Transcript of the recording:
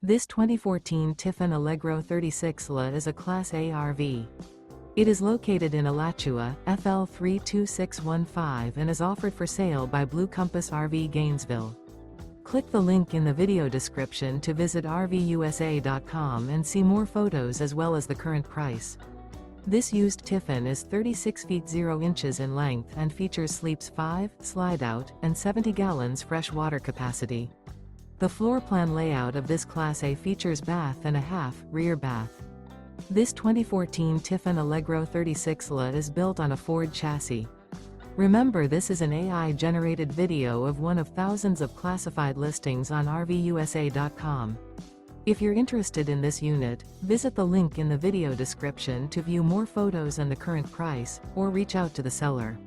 This 2014 Tiffin Allegro 36la is a Class A RV. It is located in Alachua, FL 32615 and is offered for sale by Blue Compass RV Gainesville. Click the link in the video description to visit RVUSA.com and see more photos as well as the current price. This used Tiffin is 36 feet 0 inches in length and features sleeps 5, slide-out, and 70 gallons fresh water capacity. The floor plan layout of this Class A features bath and a half, rear bath. This 2014 Tiffin Allegro 36la is built on a Ford chassis. Remember, this is an AI-generated video of one of thousands of classified listings on RVUSA.com. If you're interested in this unit, visit the link in the video description to view more photos and the current price, or reach out to the seller.